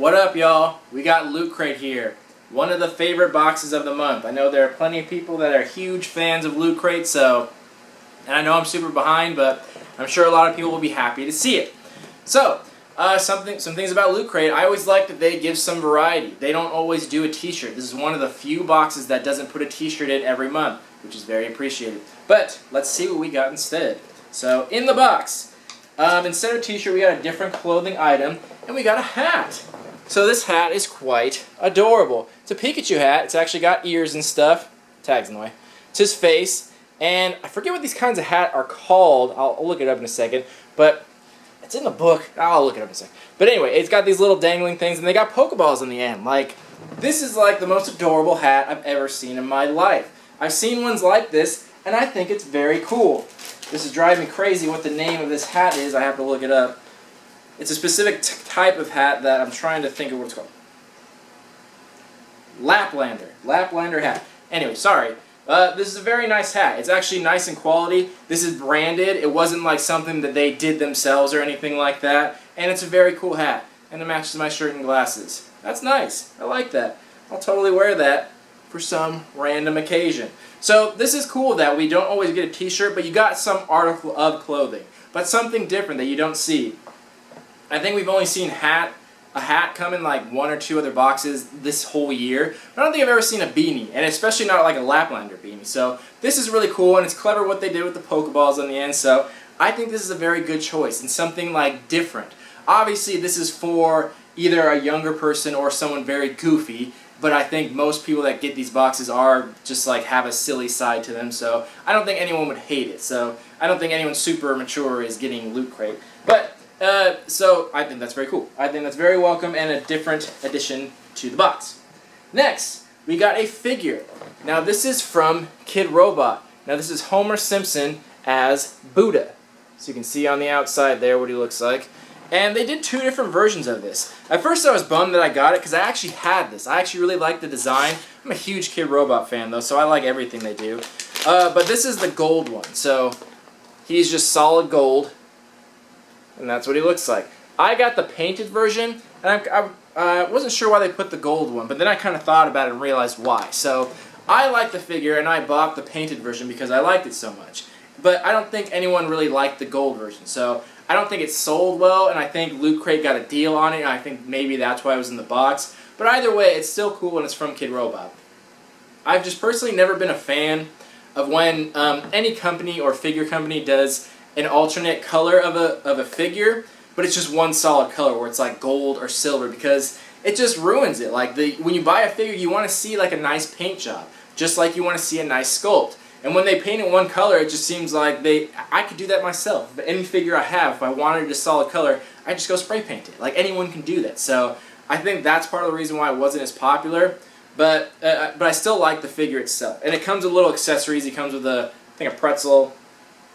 What up, y'all? We got Loot Crate here. One of the favorite boxes of the month. I know there are plenty of people that are huge fans of Loot Crate, and I know I'm super behind, but I'm sure a lot of people will be happy to see it. So, some things about Loot Crate. I always like that they give some variety. They don't always do a t-shirt. This is one of the few boxes that doesn't put a t-shirt in every month, which is very appreciated. But, let's see what we got instead. So, in the box, instead of a t-shirt, we got a different clothing item, and we got a hat. So this hat is quite adorable. It's a Pikachu hat. It's actually got ears and stuff. Tag's in the way. It's his face. And I forget what these kinds of hat are called. I'll look it up in a second. But it's in the book. I'll look it up in a second. But anyway, it's got these little dangling things, and they got Pokeballs in the end. Like, this is like the most adorable hat I've ever seen in my life. I've seen ones like this, and I think it's very cool. This is driving me crazy what the name of this hat is. I have to look it up. It's a specific type of hat that I'm trying to think of what it's called. Laplander. Laplander hat. Anyway, sorry. This is a very nice hat. It's actually nice in quality. This is branded. It wasn't like something that they did themselves or anything like that. And it's a very cool hat. And it matches my shirt and glasses. That's nice. I like that. I'll totally wear that for some random occasion. So this is cool that we don't always get a t-shirt, but you got some article of clothing. But something different that you don't see. I think we've only seen a hat come in like one or two other boxes this whole year. But I don't think I've ever seen a beanie, and especially not like a Laplander beanie. So this is really cool, and it's clever what they did with the Pokeballs on the end. So I think this is a very good choice and something like different. Obviously, this is for either a younger person or someone very goofy. But I think most people that get these boxes are just like have a silly side to them. So I don't think anyone would hate it. So I don't think anyone super mature is getting Loot Crate. But so I think that's very cool. I think that's very welcome and a different addition to the box. Next, we got a figure. Now this is from Kid Robot. Now this is Homer Simpson as Buddha. So you can see on the outside there what he looks like. And they did two different versions of this. At first I was bummed that I got it because I actually had this. I actually really like the design. I'm a huge Kid Robot fan though, so I like everything they do. But this is the gold one. So he's just solid gold. And that's what he looks like. I got the painted version, and I wasn't sure why they put the gold one, but then I kind of thought about it and realized why. So I like the figure, and I bought the painted version because I liked it so much. But I don't think anyone really liked the gold version, so I don't think it sold well, and I think Loot Crate got a deal on it, and I think maybe that's why it was in the box. But either way, it's still cool when it's from Kid Robot. I've just personally never been a fan of when any company or figure company does an alternate color of a figure, but it's just one solid color where it's like gold or silver, because it just ruins it. Like when you buy a figure, you want to see like a nice paint job, just like you want to see a nice sculpt. And when they paint it one color, it just seems like I could do that myself. But any figure I have, if I wanted a solid color, I just go spray paint it. Like anyone can do that. So I think that's part of the reason why it wasn't as popular. But I still like the figure itself. And it comes with little accessories. It comes with I think a pretzel.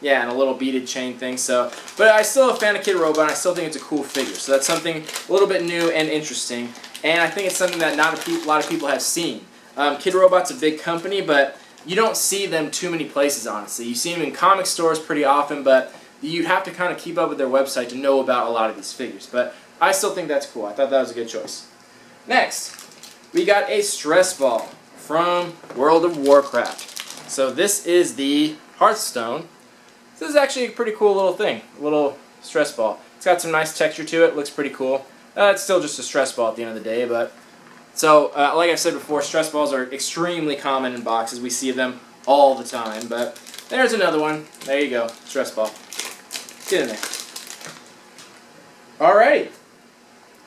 Yeah, and a little beaded chain thing. So, but I'm still a fan of Kid Robot, and I still think it's a cool figure. So that's something a little bit new and interesting. And I think it's something that not a lot of people have seen. Kid Robot's a big company, but you don't see them too many places, honestly. You see them in comic stores pretty often, but you'd have to kind of keep up with their website to know about a lot of these figures. But I still think that's cool. I thought that was a good choice. Next, we got a stress ball from World of Warcraft. So this is the Hearthstone. This is actually a pretty cool little thing, a little stress ball. It's got some nice texture to it, looks pretty cool. It's still just a stress ball at the end of the day, but... So, like I've said before, stress balls are extremely common in boxes. We see them all the time, but there's another one. There you go, stress ball. Get in there. Alrighty.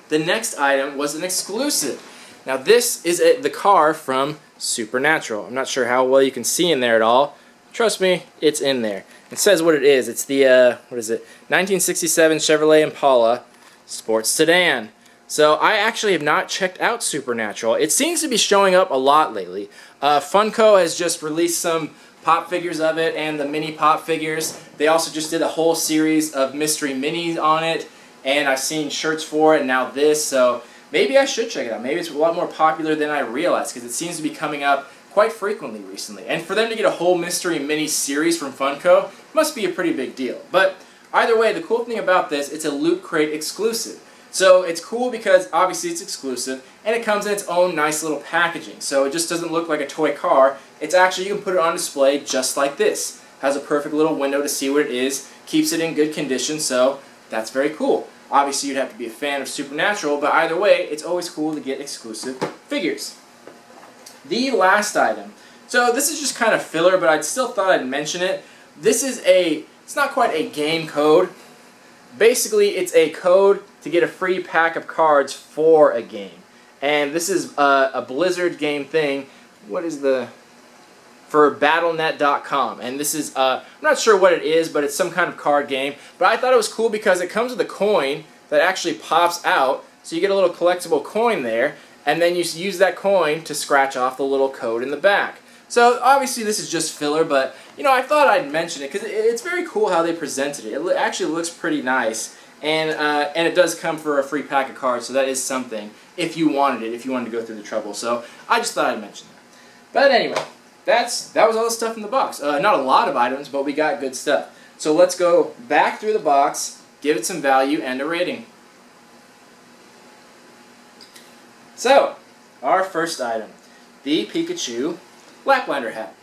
The next item was an exclusive. Now this is the car from Supernatural. I'm not sure how well you can see in there at all. Trust me, it's in there. It says what it is. It's the, 1967 Chevrolet Impala sports sedan. So I actually have not checked out Supernatural. It seems to be showing up a lot lately. Funko has just released some pop figures of it and the mini pop figures. They also just did a whole series of mystery minis on it, and I've seen shirts for it and now this, so maybe I should check it out. Maybe it's a lot more popular than I realized because it seems to be coming up quite frequently recently. And for them to get a whole mystery mini series from Funko must be a pretty big deal. But either way, the cool thing about this, it's a Loot Crate exclusive. So it's cool because obviously it's exclusive, and it comes in its own nice little packaging. So it just doesn't look like a toy car. It's actually, you can put it on display just like this. Has a perfect little window to see what it is, keeps it in good condition, so that's very cool. Obviously you'd have to be a fan of Supernatural, but either way, it's always cool to get exclusive figures. The last item. So this is just kind of filler, but I still thought I'd mention it. This is it's not quite a game code. Basically, it's a code to get a free pack of cards for a game. And this is a Blizzard game thing. What is for Battle.net.com. And this is, I'm not sure what it is, but it's some kind of card game. But I thought it was cool because it comes with a coin that actually pops out. So you get a little collectible coin there. And then you use that coin to scratch off the little code in the back. So obviously this is just filler, but you know, I thought I'd mention it because it's very cool how they presented it. It actually looks pretty nice, and it does come for a free pack of cards, so that is something if you wanted it, if you wanted to go through the trouble. So I just thought I'd mention that. But anyway, that was all the stuff in the box. Not a lot of items, but we got good stuff. So let's go back through the box, give it some value and a rating. So, our first item, the Pikachu Laplander hat.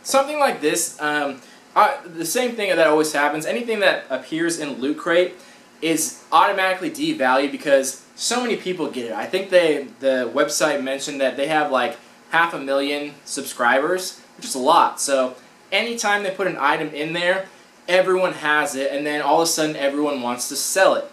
Something like this, the same thing that always happens, anything that appears in Loot Crate is automatically devalued because so many people get it. I think the website mentioned that they have like 500,000 subscribers, which is a lot. So anytime they put an item in there, everyone has it, and then all of a sudden everyone wants to sell it.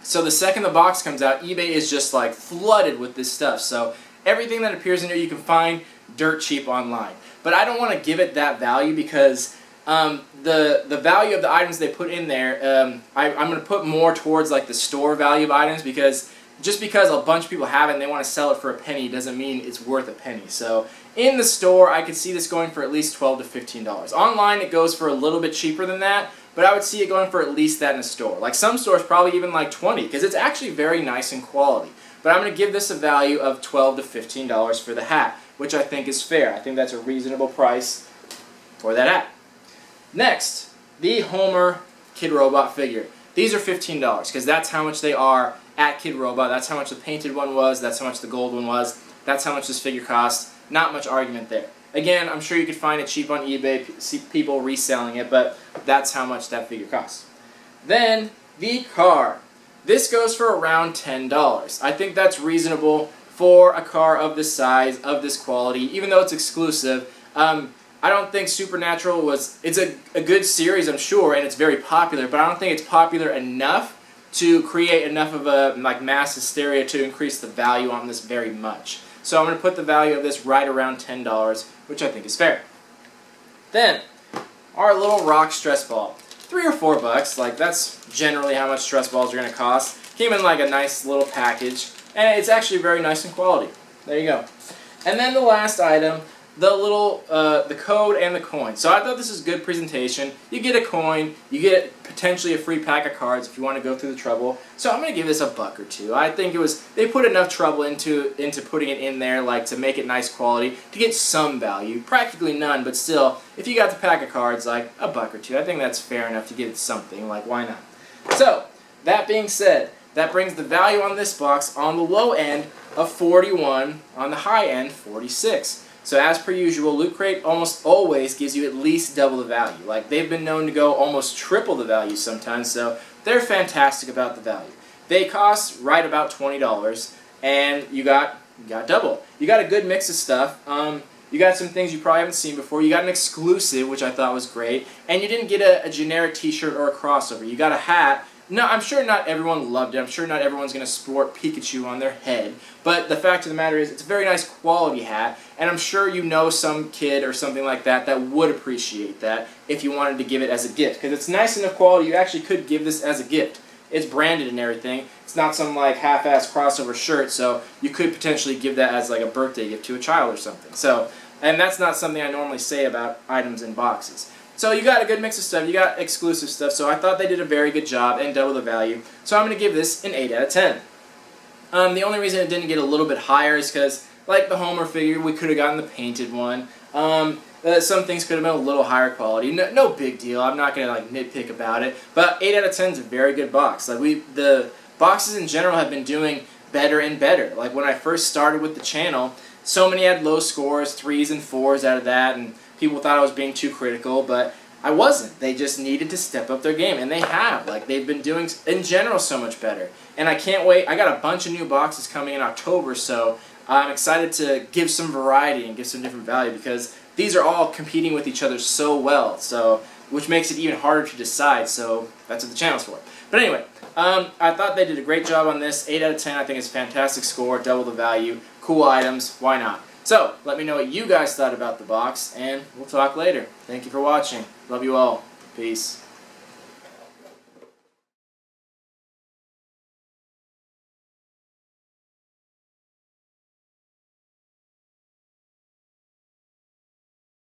So the second the box comes out, eBay is just like flooded with this stuff. So everything that appears in here you can find dirt cheap online. But I don't want to give it that value because the value of the items they put in there, I'm going to put more towards like the store value of items, because just because a bunch of people have it and they want to sell it for a penny doesn't mean it's worth a penny. So in the store I could see this going for at least $12 to $15. Online it goes for a little bit cheaper than that, but I would see it going for at least that in a store. Like some stores probably even like $20, because it's actually very nice in quality. But I'm going to give this a value of $12 to $15 for the hat, which I think is fair. I think that's a reasonable price for that hat. Next, the Homer Kid Robot figure. These are $15 because that's how much they are at Kid Robot. That's how much the painted one was. That's how much the gold one was. That's how much this figure cost. Not much argument there. Again, I'm sure you could find it cheap on eBay, see people reselling it, but that's how much that figure costs. Then, the car. This goes for around $10. I think that's reasonable for a car of this size, of this quality, even though it's exclusive. I don't think Supernatural it's a good series, I'm sure, and it's very popular, but I don't think it's popular enough to create enough of a mass hysteria to increase the value on this very much. So I'm going to put the value of this right around $10, which I think is fair. Then, our little rock stress ball. $3 or $4, like that's generally how much stress balls are going to cost. Came in like a nice little package, and it's actually very nice in quality. There you go. And then the last item, the code and the coin. So I thought this is good presentation. You get a coin, you get potentially a free pack of cards if you want to go through the trouble. So I'm going to give this a $1 or $2. I think they put enough trouble into putting it in there, like to make it nice quality, to get some value. Practically none, but still, if you got the pack of cards, like a $1 or $2, I think that's fair enough to give it something. Like, why not? So, that being said, that brings the value on this box on the low end of $41, on the high end, $46. So as per usual, Loot Crate almost always gives you at least double the value. Like, they've been known to go almost triple the value sometimes, so they're fantastic about the value. They cost right about $20, and you got double. You got a good mix of stuff. You got some things you probably haven't seen before. You got an exclusive, which I thought was great, and you didn't get a generic t-shirt or a crossover. You got a hat. No, I'm sure not everyone loved it. I'm sure not everyone's going to sport Pikachu on their head. But the fact of the matter is, it's a very nice quality hat, and I'm sure you know some kid or something like that that would appreciate that if you wanted to give it as a gift. Because it's nice enough quality, you actually could give this as a gift. It's branded and everything. It's not some like half-ass crossover shirt, so you could potentially give that as like a birthday gift to a child or something. So, and that's not something I normally say about items in boxes. So you got a good mix of stuff, you got exclusive stuff, so I thought they did a very good job and double the value. So I'm going to give this an 8 out of 10. The only reason it didn't get a little bit higher is because, like the Homer figure, we could have gotten the painted one. Some things could have been a little higher quality. No big deal. I'm not gonna like nitpick about it. But 8 out of 10 is a very good box. Like the boxes in general have been doing better and better. Like when I first started with the channel, so many had low scores, 3s and 4s out of that, and people thought I was being too critical, but I wasn't. They just needed to step up their game, and they have. Like they've been doing in general so much better. And I can't wait. I got a bunch of new boxes coming in October, so I'm excited to give some variety and give some different value because these are all competing with each other so well, so which makes it even harder to decide, so that's what the channel's for. But anyway, I thought they did a great job on this. 8 out of 10, I think it's a fantastic score, double the value, cool items, why not? So, let me know what you guys thought about the box, and we'll talk later. Thank you for watching. Love you all. Peace.